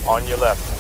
on your left.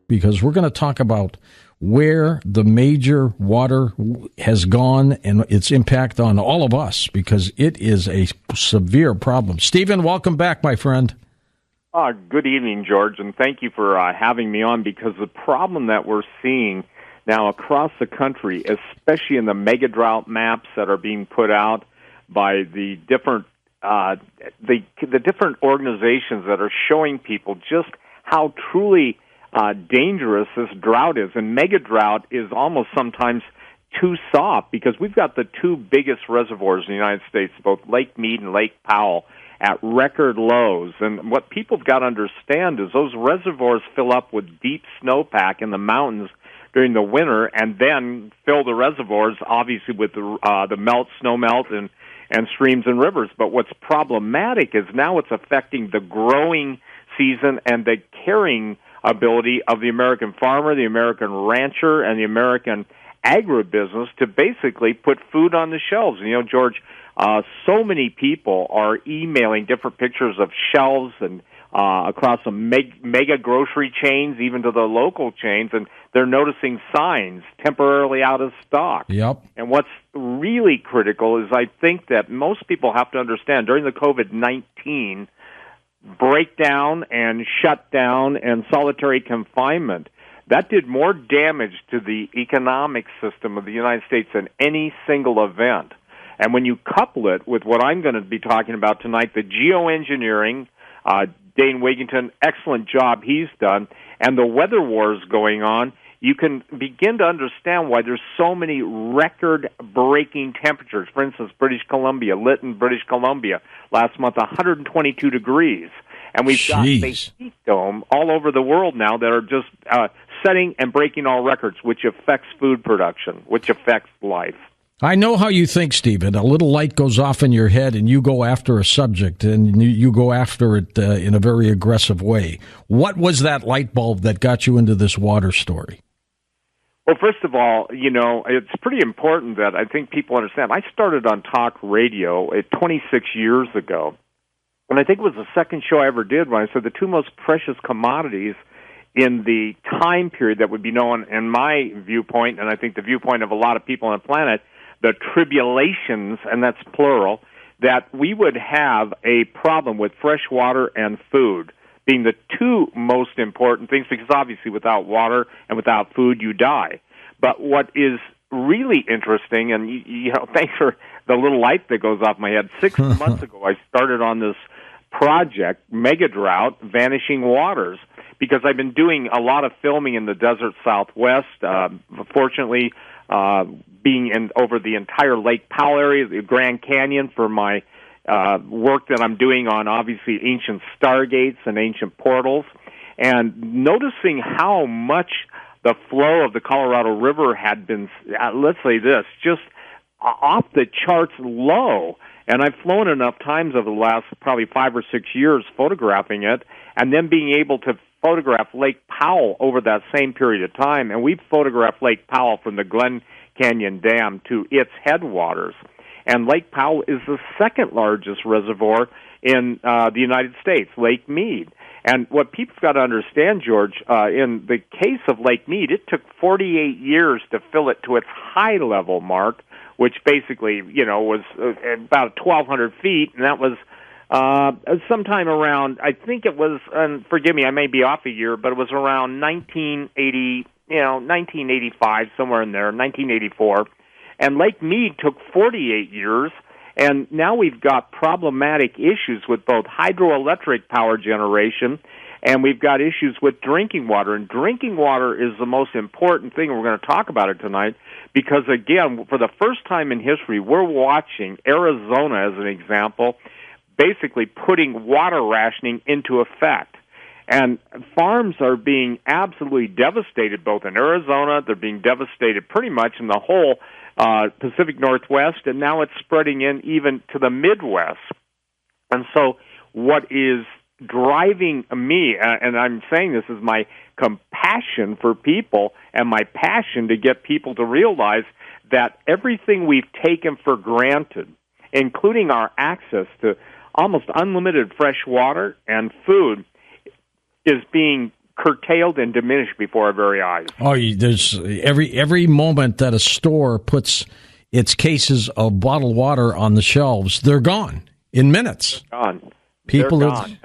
Because we're going to talk about where the major water has gone and its impact on all of us, because it is a severe problem. Stephen, welcome back, my friend. Good evening, George, and thank you for having me on, because the problem that we're seeing now across the country, especially in the mega drought maps that are being put out by the different the different organizations that are showing people just how truly dangerous this drought is. And mega drought is almost sometimes too soft, because we've got the two biggest reservoirs in the United States, both Lake Mead and Lake Powell, at record lows. And what people have got to understand is those reservoirs fill up with deep snowpack in the mountains during the winter, and then fill the reservoirs, obviously, with the snow melt and streams and rivers. But what's problematic is now it's affecting the growing season and the carrying ability of the American farmer, the American rancher, and the American agribusiness to basically put food on the shelves. You know, George, so many people are emailing different pictures of shelves and across some mega grocery chains, even to the local chains, and they're noticing signs temporarily out of stock. Yep. And what's really critical is I think that most people have to understand during the COVID-19 breakdown and shutdown and solitary confinement, that did more damage to the economic system of the United States than any single event. And when you couple it with what I'm going to be talking about tonight, the geoengineering, Dane Wigington, excellent job he's done, and the weather wars going on, you can begin to understand why there's so many record-breaking temperatures. For instance, British Columbia, Lytton, British Columbia, last month, 122 degrees. And we've got the heat dome all over the world now that are just setting and breaking all records, which affects food production, which affects life. I know how you think, Stephen. A little light goes off in your head, and you go after a subject, and you go after it in a very aggressive way. What was that light bulb that got you into this water story? Well, first of all, you know, it's pretty important that I think people understand. I started on talk radio 26 years ago, and I think it was the second show I ever did when I said the two most precious commodities in the time period that would be known, in my viewpoint, and I think the viewpoint of a lot of people on the planet, the tribulations, and that's plural, that we would have a problem with fresh water and food being the two most important things, because obviously without water and without food, you die. But what is really interesting, and you know, thanks for the little light that goes off my head, 6 months ago I started on this project, Mega Drought, Vanishing Waters, because I've been doing a lot of filming in the desert Southwest, fortunately being in over the entire Lake Powell area, the Grand Canyon, for my work that I'm doing on, obviously, ancient stargates and ancient portals, and noticing how much the flow of the Colorado River had been, let's say this, just off the charts low. And I've flown enough times over the last probably 5 or 6 years photographing it, and then being able to photograph Lake Powell over that same period of time. And we've photographed Lake Powell from the Glen Canyon Dam to its headwaters. And Lake Powell is the second largest reservoir in the United States, Lake Mead. And what people's got to understand, George, in the case of Lake Mead, it took 48 years to fill it to its high level mark, which basically, you know, was about 1,200 feet, and that was sometime around, I think it was, and forgive me, I may be off a year, but it was around 1985, somewhere in there, 1984. And Lake Mead took 48 years, and now we've got problematic issues with both hydroelectric power generation, and we've got issues with drinking water. And drinking water is the most important thing, and we're going to talk about it tonight, because, again, for the first time in history, we're watching Arizona, as an example, basically putting water rationing into effect. And farms are being absolutely devastated, both in Arizona. They're being devastated pretty much in the whole Pacific Northwest, and now it's spreading in even to the Midwest. And so what is driving me, and I'm saying this is my compassion for people and my passion to get people to realize that everything we've taken for granted, including our access to almost unlimited fresh water and food, is being curtailed and diminished before our very eyes. Oh, there's every moment that a store puts its cases of bottled water on the shelves, they're gone in minutes. They're gone. People they're gone.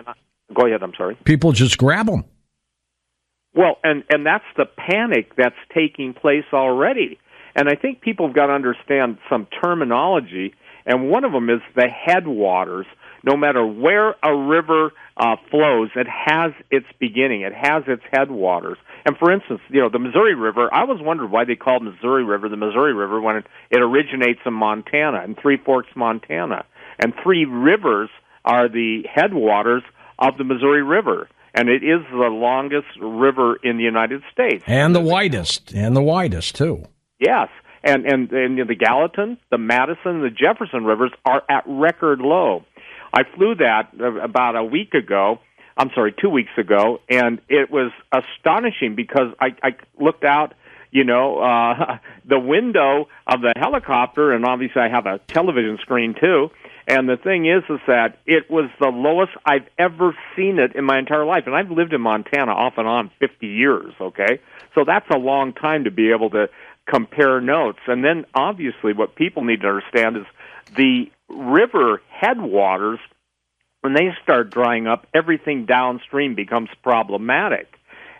Go ahead, I'm sorry. People just grab them. Well, and that's the panic that's taking place already. And I think people have got to understand some terminology, and one of them is the headwaters. No matter where a river flows, it has its beginning. It has its headwaters. And for instance, the Missouri River, I always wondered why they called Missouri River the Missouri River when it originates in Montana, in Three Forks, Montana. And Three Rivers are the headwaters of the Missouri River. And it is the longest river in the United States. And the widest, too. Yes. And the Gallatin, the Madison, the Jefferson rivers are at record low. I flew that about 2 weeks ago, and it was astonishing because I looked out, the window of the helicopter, and obviously I have a television screen too, and the thing is that it was the lowest I've ever seen it in my entire life, and I've lived in Montana off and on 50 years, okay? So that's a long time to be able to compare notes. And then obviously what people need to understand is the river headwaters, when they start drying up, everything downstream becomes problematic.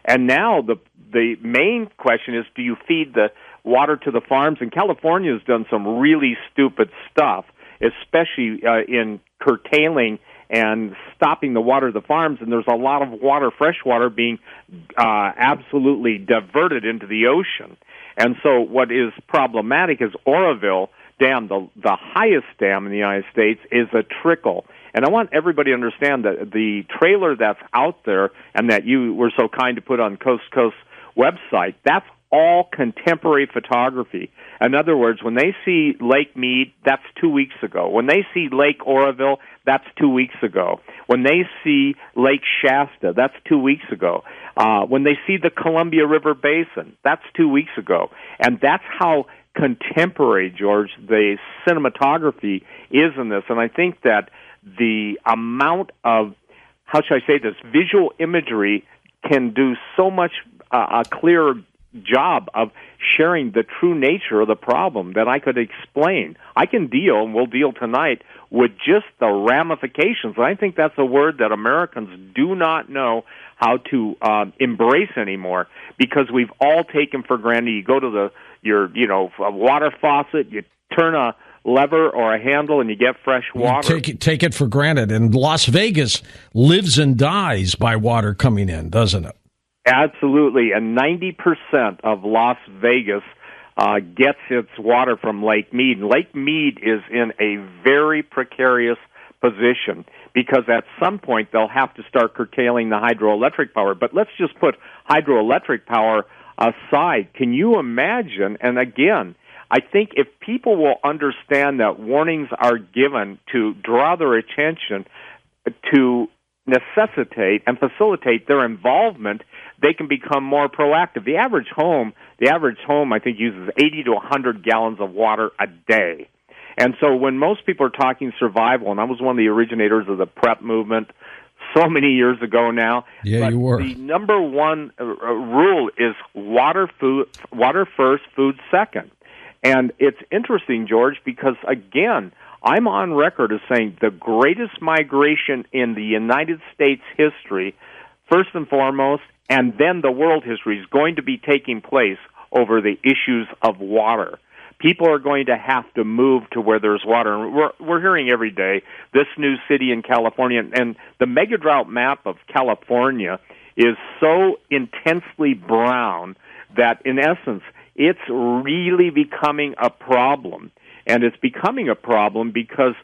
And now the main question is, do you feed the water to the farms? And California has done some really stupid stuff, especially in curtailing and stopping the water to the farms, and there's a lot of water, fresh water, being absolutely diverted into the ocean. And so what is problematic is Oroville Dam, the highest dam in the United States, is a trickle. And I want everybody to understand that the trailer that's out there and that you were so kind to put on Coast to Coast website, that's all contemporary photography. In other words, when they see Lake Mead, that's 2 weeks ago. When they see Lake Oroville, that's 2 weeks ago. When they see Lake Shasta, that's 2 weeks ago. When they see the Columbia River Basin, that's 2 weeks ago. And that's how contemporary, George, the cinematography is in this. And I think that the amount of, how should I say this, visual imagery can do so much a clearer job of sharing the true nature of the problem that I could explain. I can deal, and we'll deal tonight, with just the ramifications. And I think that's a word that Americans do not know how to embrace anymore, because we've all taken for granted. You go to your water faucet, you turn a lever or a handle, and you get fresh water. Take it for granted. And Las Vegas lives and dies by water coming in, doesn't it? Absolutely, and 90% of Las Vegas gets its water from Lake Mead. And Lake Mead is in a very precarious position because at some point they'll have to start curtailing the hydroelectric power. But let's just put hydroelectric power aside. Can you imagine, and again, I think if people will understand that warnings are given to draw their attention to necessitate and facilitate their involvement, they can become more proactive. The average home, I think, uses 80 to 100 gallons of water a day. And so when most people are talking survival, and I was one of the originators of the PrEP movement so many years ago now. Yeah, you were. The number one rule is water first, food second. And it's interesting, George, because, again, I'm on record as saying the greatest migration in the United States history, first and foremost, and then the world history, is going to be taking place over the issues of water. People are going to have to move to where there's water. And we're hearing every day this new city in California, and the mega drought map of California is so intensely brown that, in essence, it's really becoming a problem. And it's becoming a problem because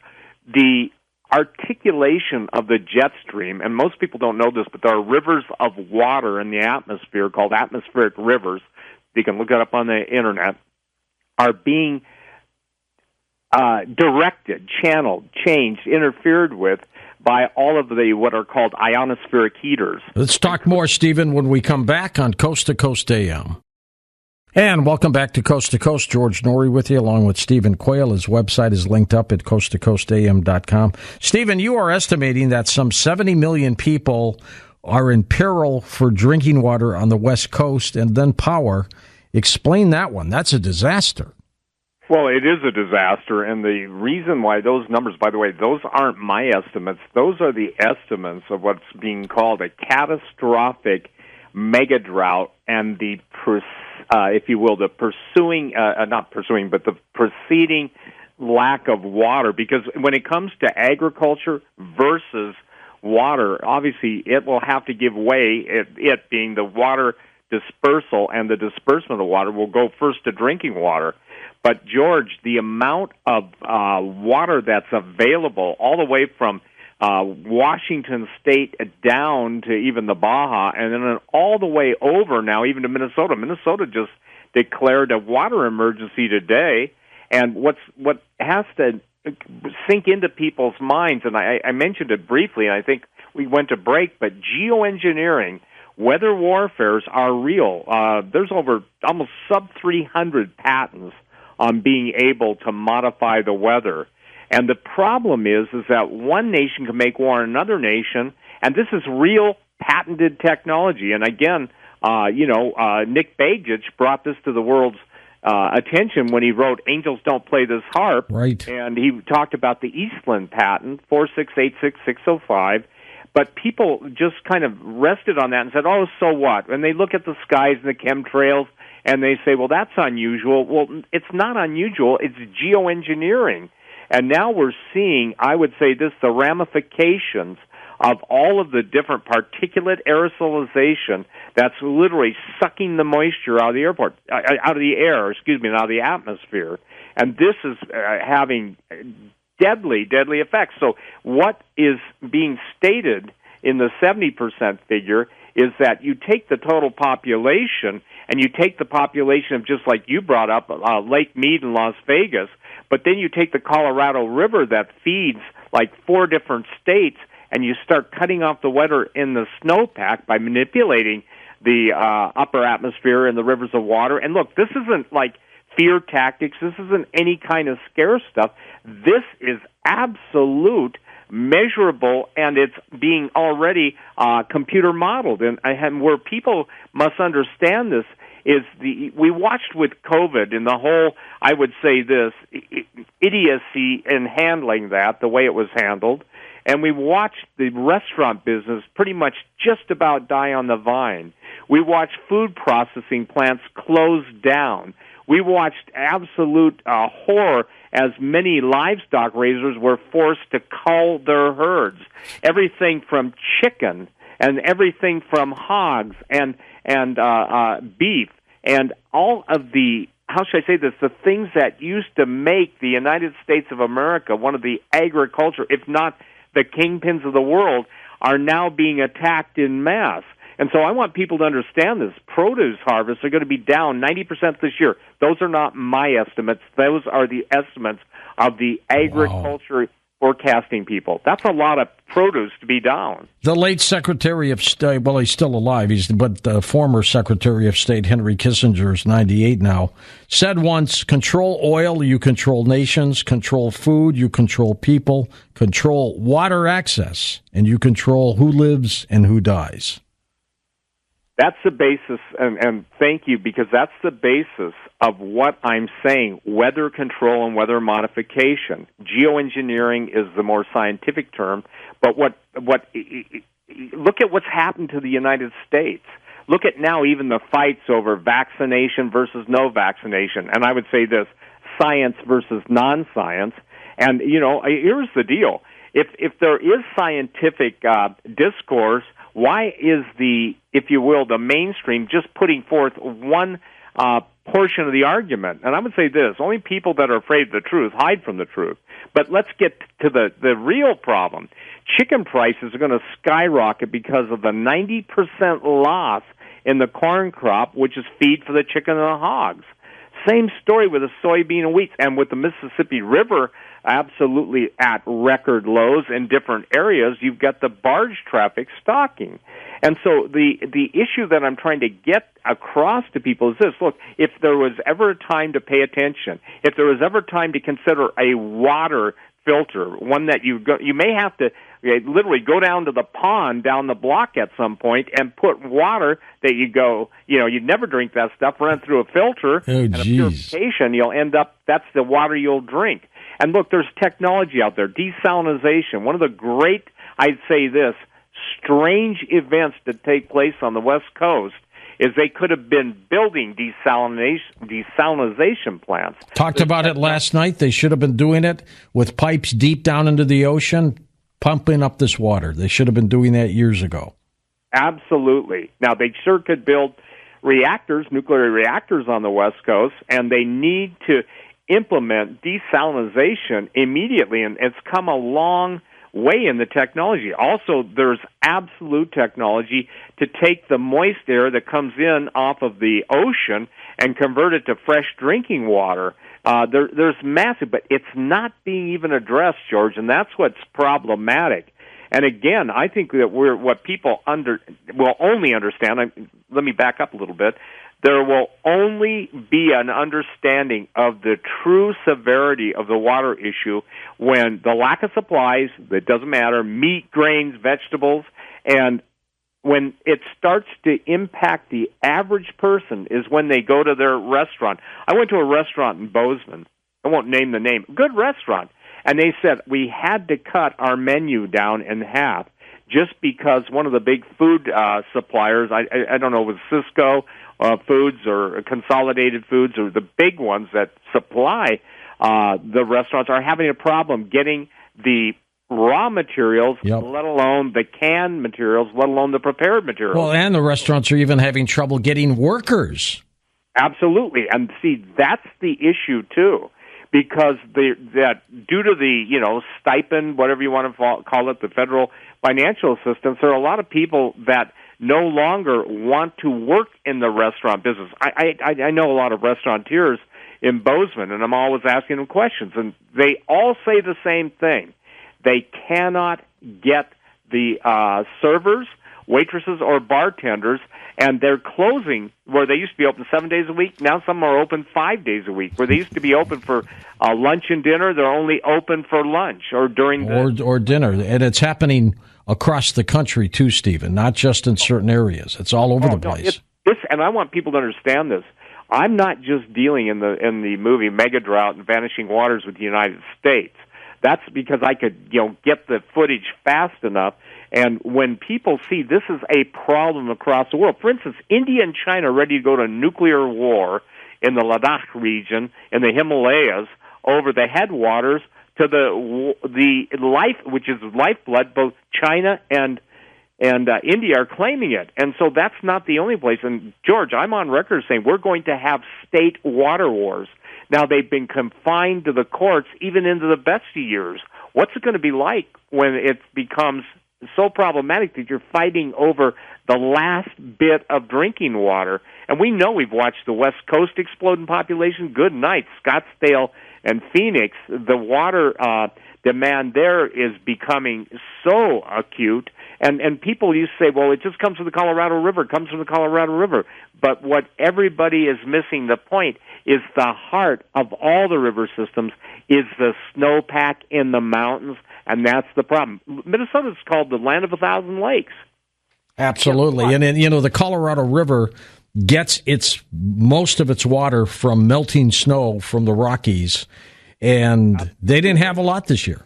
the articulation of the jet stream, and most people don't know this, but there are rivers of water in the atmosphere called atmospheric rivers. You can look it up on the internet, are being directed, channeled, changed, interfered with by all of the what are called ionospheric heaters. Let's talk more, Stephen, when we come back on Coast to Coast AM. And welcome back to Coast. George Norrie with you, along with Stephen Quayle. His website is linked up at coasttocoastam.com. Stephen, you are estimating that some 70 million people are in peril for drinking water on the West Coast and then power. Explain that one. That's a disaster. Well, it is a disaster, and the reason why those numbers, by the way, those aren't my estimates. Those are the estimates of what's being called a catastrophic mega drought and the if you will, the preceding lack of water. Because when it comes to agriculture versus water, obviously it will have to give way, it being the water dispersal, and the disbursement of the water will go first to drinking water. But, George, the amount of water that's available all the way from Washington State down to even the Baja, and then all the way over now even to Minnesota. Minnesota just declared a water emergency today, and what has to sink into people's minds, and I mentioned it briefly, and I think we went to break, but geoengineering, weather warfares are real. There's over almost sub-300 patents on being able to modify the weather. And the problem is that one nation can make war on another nation, and this is real patented technology. And again, Nick Bagich brought this to the world's attention when he wrote "Angels Don't Play This Harp," right? And he talked about the Eastland patent 4686605. But people just kind of rested on that and said, "Oh, so what?" And they look at the skies and the chemtrails, and they say, "Well, that's unusual." Well, it's not unusual. It's geoengineering. And now we're seeing, I would say this, the ramifications of all of the different particulate aerosolization that's literally sucking the moisture out of the out of the atmosphere. And this is having deadly effects. So what is being stated in the 70% figure is that you take the total population, and you take the population of, just like you brought up, Lake Mead in Las Vegas, but then you take the Colorado River that feeds like 4 different states, and you start cutting off the weather in the snowpack by manipulating the upper atmosphere and the rivers of water. And look, this isn't like fear tactics. This isn't any kind of scare stuff. This is absolute, measurable, and it's being already computer modeled. And where people must understand this is we watched with COVID and the whole, I would say this, idiocy in handling that, the way it was handled. And we watched the restaurant business pretty much just about die on the vine. We watched food processing plants close down. We watched absolute horror as many livestock raisers were forced to cull their herds. Everything from chicken and everything from hogs and beef and all of the, how should I say this, the things that used to make the United States of America one of the agriculture, if not the kingpins of the world, are now being attacked in mass. And so I want people to understand this. Produce harvests are going to be down 90% this year. Those are not my estimates. Those are the estimates of the agriculture forecasting people. That's a lot of produce to be down. The late Secretary of State, well, he's still alive, but the former Secretary of State, Henry Kissinger, is 98 now, said once, control oil, you control nations, control food, you control people, control water access, and you control who lives and who dies. That's the basis, and thank you, because that's the basis of what I'm saying, weather control and weather modification. Geoengineering is the more scientific term, but look at what's happened to the United States. Look at now even the fights over vaccination versus no vaccination, and I would say this, science versus non-science. And, here's the deal. If there is scientific discourse, why is the, if you will, the mainstream just putting forth one portion of the argument. And I would say this, only people that are afraid of the truth hide from the truth. But let's get to the real problem. Chicken prices are going to skyrocket because of the 90% loss in the corn crop, which is feed for the chicken and the hogs. Same story with the soybean and wheat, and with the Mississippi River absolutely at record lows in different areas. You've got the barge traffic stocking. And so the issue that I'm trying to get across to people is this. Look, if there was ever a time to pay attention, if there was ever time to consider a water filter, one that you may have to literally go down to the pond down the block at some point and put water that you'd never drink that stuff, run through a filter and a purification, you'll end up, that's the water you'll drink. And look, there's technology out there, desalination. One of the great, I'd say this, strange events that take place on the West Coast is they could have been building desalination plants. Talked about it last night. They should have been doing it with pipes deep down into the ocean, pumping up this water. They should have been doing that years ago. Absolutely. Now, they sure could build nuclear reactors on the West Coast, and they need to implement desalination immediately, and it's come a long way in the technology. Also, there's absolute technology to take the moist air that comes in off of the ocean and convert it to fresh drinking water. There's massive, but it's not being even addressed, George, and that's what's problematic. And again, I think that what people will only understand. Let me back up a little bit. There will only be an understanding of the true severity of the water issue when the lack of supplies, it doesn't matter, meat, grains, vegetables, and when it starts to impact the average person is when they go to their restaurant. I went to a restaurant in Bozeman. I won't name the name. Good restaurant. And they said we had to cut our menu down in half just because one of the big food suppliers, I don't know, it was Cisco Foods or Consolidated Foods or the big ones that supply the restaurants are having a problem getting the raw materials, let alone the canned materials, let alone the prepared materials. Well, and the restaurants are even having trouble getting workers. Absolutely. And see, that's the issue, too, because that due to the, stipend, whatever you want to call it, the federal financial assistance, there are a lot of people that no longer want to work in the restaurant business. I know a lot of restaurateurs in Bozeman, and I'm always asking them questions, and they all say the same thing. They cannot get the servers, waitresses, or bartenders, and they're closing where they used to be open 7 days a week. Now some are open 5 days a week. Where they used to be open for lunch and dinner, they're only open for lunch or during or dinner. And it's happening across the country too, Stephen, not just in certain areas. It's all over the place. And I want people to understand this. I'm not just dealing in the movie Mega Drought and Vanishing Waters with the United States. That's because I could, get the footage fast enough. And when people see this is a problem across the world, for instance, India and China are ready to go to nuclear war in the Ladakh region, in the Himalayas, over the headwaters to the life, which is lifeblood. Both China and India are claiming it. And so that's not the only place. And, George, I'm on record saying we're going to have state water wars. Now, they've been confined to the courts even into the best of years. What's it going to be like when it becomes so problematic that you're fighting over the last bit of drinking water? And we know we've watched the West Coast explode in population. Good night. Scottsdale and Phoenix, the water demand there is becoming so acute. And people used to say, well, it just comes from the Colorado River. It comes from the Colorado River. But what everybody is missing the point is the heart of all the river systems is the snowpack in the mountains, and that's the problem. Minnesota's called the land of 1,000 lakes. Absolutely. And the Colorado River gets most of its water from melting snow from the Rockies, and they didn't have a lot this year.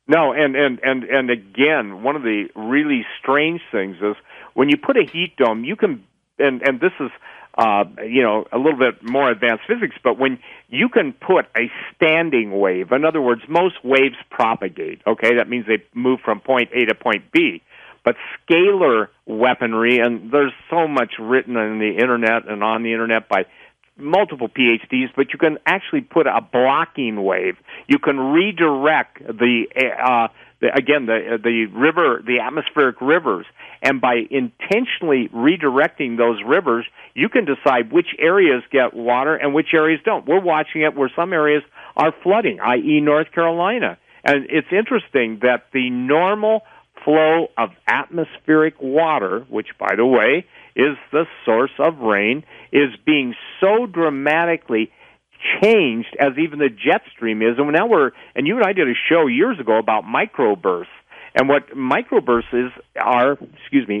No, and again, one of the really strange things is when you put a heat dome, you can, and this is, a little bit more advanced physics, but when you can put a standing wave, in other words, most waves propagate, okay? That means they move from point A to point B. but scalar weaponry, and there's so much written on the Internet and on the Internet by multiple PhDs, but you can actually put a blocking wave. You can redirect the river, the atmospheric rivers, and by intentionally redirecting those rivers, you can decide which areas get water and which areas don't. We're watching it where some areas are flooding, i.e. North Carolina. And it's interesting that the normal flow of atmospheric water, which, by the way, is the source of rain, is being so dramatically changed as even the jet stream is. And now and you and I did a show years ago about microbursts. And what microbursts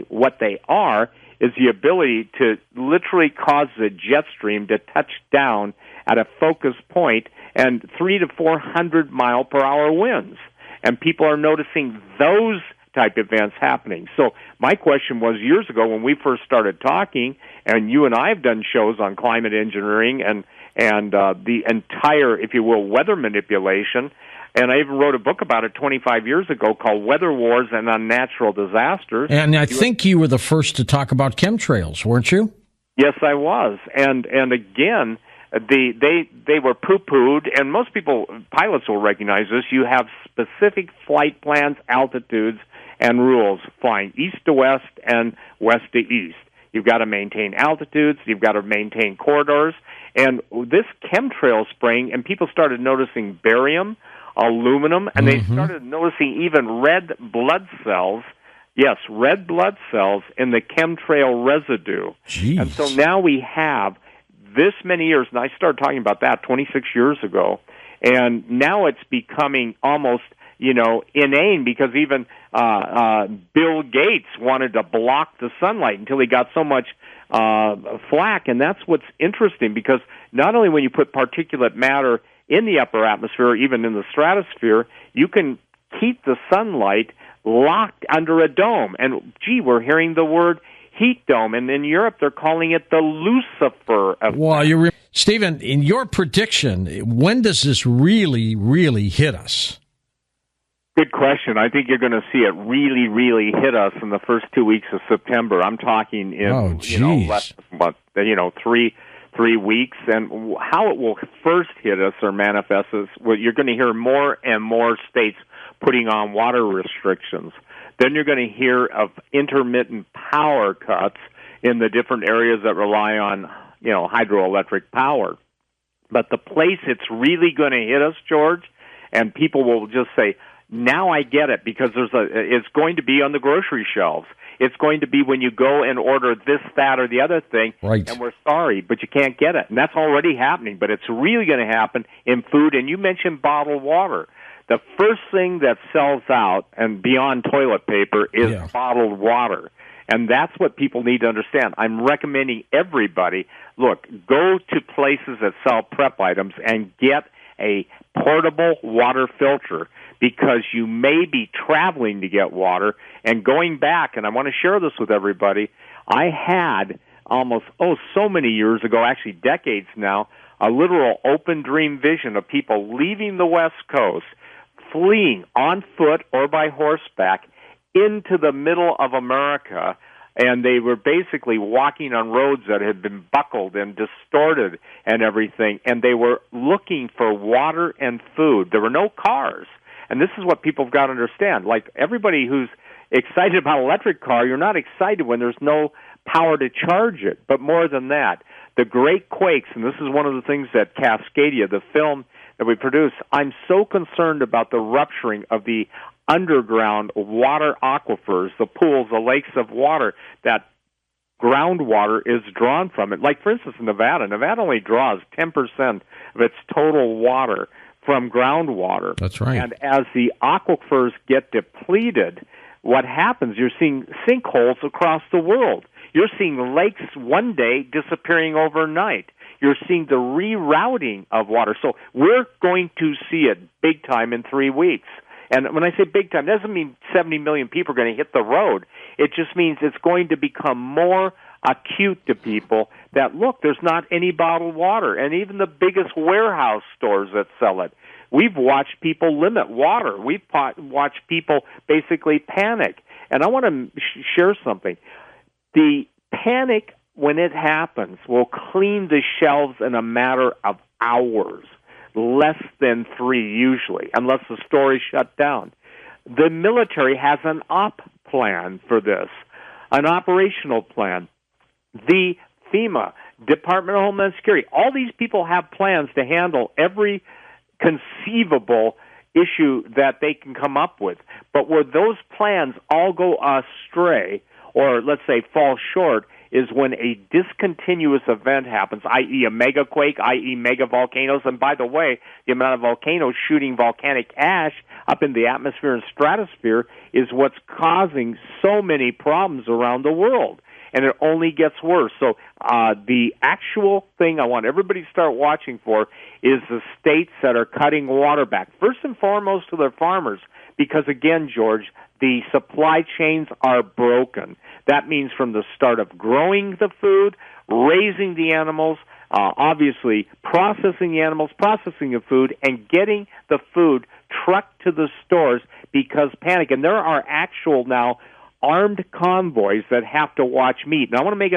what they are is the ability to literally cause the jet stream to touch down at a focus point and 300 to 400 mile per hour winds. And people are noticing those type events happening. So my question was years ago when we first started talking, and you and I have done shows on climate engineering and the entire, if you will, weather manipulation. And I even wrote a book about it 25 years ago called Weather Wars and Unnatural Disasters. And I think you were the first to talk about chemtrails, weren't you? Yes, I was. And again, they were poo-pooed, and most people, pilots will recognize this. You have specific flight plans, altitudes, and rules flying east to west and west to east. You've got to maintain altitudes. You've got to maintain corridors. And this chemtrail spraying, and people started noticing barium, aluminum, and they started noticing even red blood cells. Yes, red blood cells in the chemtrail residue. Jeez. And so now we have this many years, and I started talking about that 26 years ago, and now it's becoming almost, inane because even Bill Gates wanted to block the sunlight until he got so much flack, and that's what's interesting because not only when you put particulate matter in the upper atmosphere, even in the stratosphere, you can keep the sunlight locked under a dome. And, we're hearing the word heat dome, and in Europe they're calling it the Lucifer effect. Well, Stephen, in your prediction, when does this really, really hit us? Good question. I think you're going to see it really, really hit us in the first 2 weeks of September. I'm talking in less than 3 weeks, and how it will first hit us or manifest is you're going to hear more and more states putting on water restrictions. Then you're going to hear of intermittent power cuts in the different areas that rely on, hydroelectric power. But the place it's really going to hit us, George, and people will just say, now I get it, because it's going to be on the grocery shelves. It's going to be when you go and order this, that, or the other thing, right. And we're sorry, but you can't get it. And that's already happening, but it's really going to happen in food. And you mentioned bottled water. The first thing that sells out, and beyond toilet paper, is bottled water. And that's what people need to understand. I'm recommending everybody, look, go to places that sell prep items and get a portable water filter, because you may be traveling to get water. And going back, and I want to share this with everybody, I had almost, so many years ago, actually decades now, a literal open dream vision of people leaving the West Coast, fleeing on foot or by horseback into the middle of America, and they were basically walking on roads that had been buckled and distorted and everything, and they were looking for water and food. There were no cars. And this is what people have got to understand. Like everybody who's excited about an electric car, you're not excited when there's no power to charge it. But more than that, the great quakes, and this is one of the things that Cascadia, the film that we produce, I'm so concerned about the rupturing of the underground water aquifers, the pools, the lakes of water that groundwater is drawn from it. Like, for instance, in Nevada only draws 10% of its total water from groundwater. That's right. And as the aquifers get depleted, what happens, you're seeing sinkholes across the world. You're seeing lakes one day disappearing overnight. You're seeing the rerouting of water. So we're going to see it big time in 3 weeks. And when I say big time, it doesn't mean 70 million people are going to hit the road. It just means it's going to become more acute to people that, look, there's not any bottled water. And even the biggest warehouse stores that sell it, we've watched people limit water. We've watched people basically panic. And I want to share something. The panic, when it happens, will clean the shelves in a matter of hours, less than 3 usually, unless the store is shut down. The military has an op plan for this, an operational plan. The FEMA, Department of Homeland Security, all these people have plans to handle every conceivable issue that they can come up with. But where those plans all go astray, or let's say fall short, is when a discontinuous event happens, i.e. a megaquake, i.e. mega volcanoes. And by the way, the amount of volcanoes shooting volcanic ash up in the atmosphere and stratosphere is what's causing so many problems around the world. And it only gets worse. So the actual thing I want everybody to start watching for is the states that are cutting water back, first and foremost to their farmers, because, again, George, the supply chains are broken. That means from the start of growing the food, raising the animals, obviously processing the animals, processing the food, and getting the food trucked to the stores because panic. And there are actual now armed convoys that have to watch meat. Now, I want to make